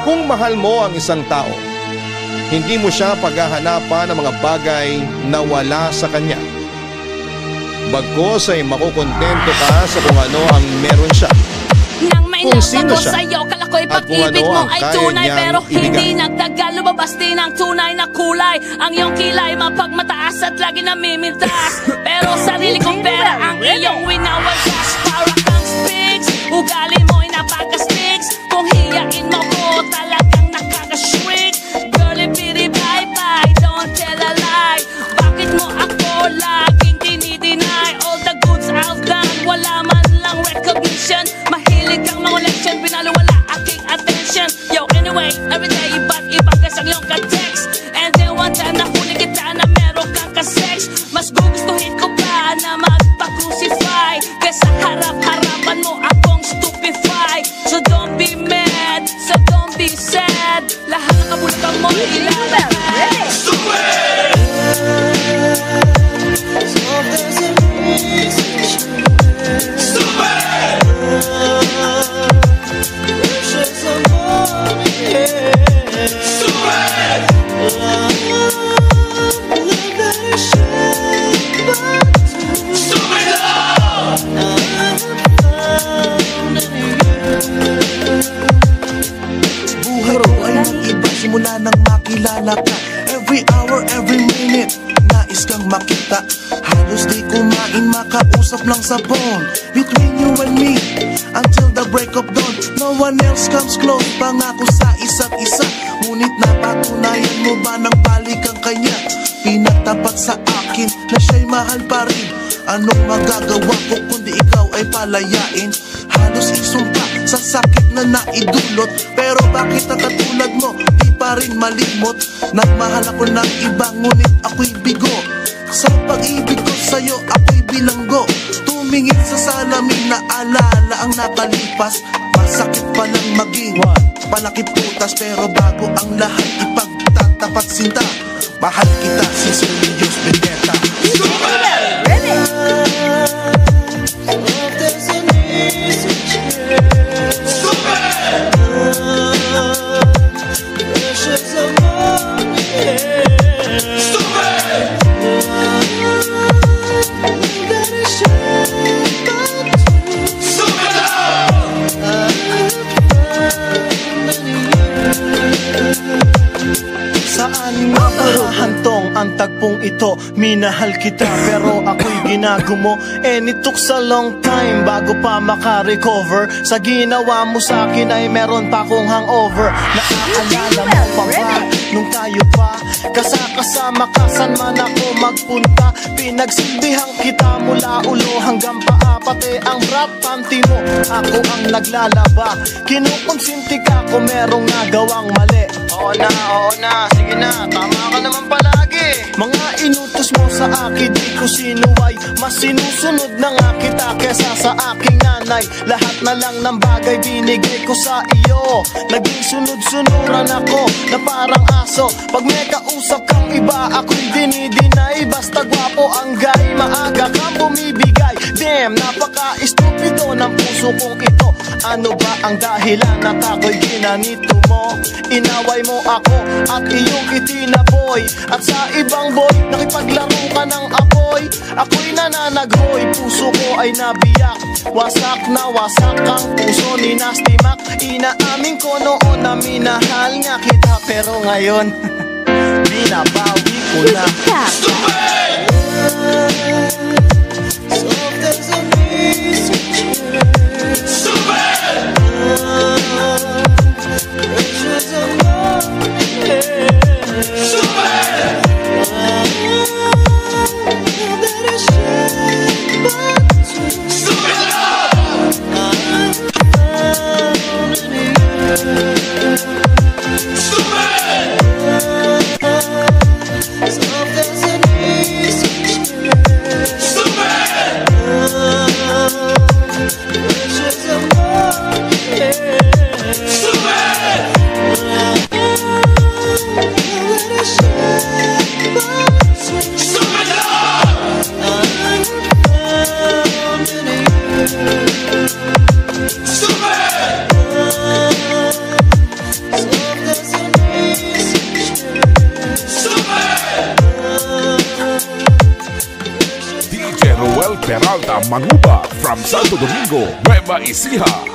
Kung mahal mo ang isang tao, hindi mo siya paghahanapan ng mga bagay na wala sa kanya. Bagkus ay makukontento ka sa kung ano ang meron siya, kung sino siya, sa'yo, kala ko'y at kung pag-ibig ano mo ang ay kaya tunay, niyang pero hindi ibigay. nagtagal. Lumabas din ang tunay na kulay. Ang iyong kilay mapagmataas at lagi namimintas, pero sarili kong pera ang iyong winawagas. Para kang spigs, ugali mo'y napaka-sticks. Kung hiyain mo ko, talagang nakaka-shrink. Girlie, bitty, bye-bye, don't tell a lie. Bakit mo ako laging dinideny? All the goods I've done, wala man lang recognition. Mahilig kang mga leksyon, pinaluwala aking attention. Yo, anyway, everyday, ba't ibang gas ang iyong ka-text? And then one time nahuli kita na meron kang ka-sex. Mas gugustuhin ko pa na magpa-crucify kesa harap-harapan mo akong stupefy. So don't be mad, so don't be sad. Lahat ng kabulukan mo ilalagay. Stupid! So there's a reason. Stupid! Precious money. Stupid! Love that is shared by two. Stupid love! Buhay ko ay nag-iba simula nang makilala ka. Every hour, every minute, nais kang makita. Halos di kumain, makausap lang sa phone. Between you and me, until the break of dawn. No one else comes close, pangako sa isa't isa. Ngunit napatunayan mo ba ng balik ang kanya? Pinatapat sa akin na siya'y mahal pa rin. Anong magagawa ko kundi ikaw ay palayain? Halos isumpa sa sakit na naidulot. Pero bakit ang katulad mo di pa rin malimot? Nagmahal ako ng iba ngunit ako'y bigo. Sa pag-ibig ko sa'yo ako'y bilanggo. Tumingin sa salamin na alala ang nakalipas. Masakit palang maging palakip putas. Pero bago ang lahat ipagtatapat sinta. Mahal kita sincerely, Diyos Benedetta. Saan nga hahantong ang tagpong ito? Minahal kita pero ako'y ginagumo. And it took a long time bago pa makarecover. Sa ginawa mo sa akin ay meron pa akong hangover. Naaalala mo pa ba nung tayo pa kasama ka saan man ako magpunta? Pinagsilbihan kita mula ulo hanggang paa. Pati ang bra panty mo ako ang naglalaba. Kinukonsinti ka kung merong nagawang mali. Oo na, sige na, tama ka naman palagi. Mga inutos mo sa akin, di ko sinuway. Mas sinusunod na nga kita kesa sa aking nanay. Lahat na lang ng bagay binigay ko sa iyo. Naging sunod-sunuran ako na parang aso. Pag may kausap kang iba, ako'y dinidinay. Basta gwapo ang guy, maaga kang bumibigay. Damn, napaka-estupido ng puso kong ito. Ano ba ang dahilan at ako'y ginanito mo? Inaway mo ako at iyong itinaboy. At sa ibang boy, nakipaglaro ka ng apoy. Ako'y nananaghoy, puso ko ay nabiyak. Wasak na wasak ang puso ni Nasty Mac. Inaamin ko noon na minahal niya kita. Pero ngayon, binabawi ko na. Stupid! So there's a reason. Stupid! Precious money. Stupid! That is shared by two. Stupid love! Stupid! So there's a reason. Stupid! Jeroel Peralta Manuba from Santo Domingo, Nueva Ecija.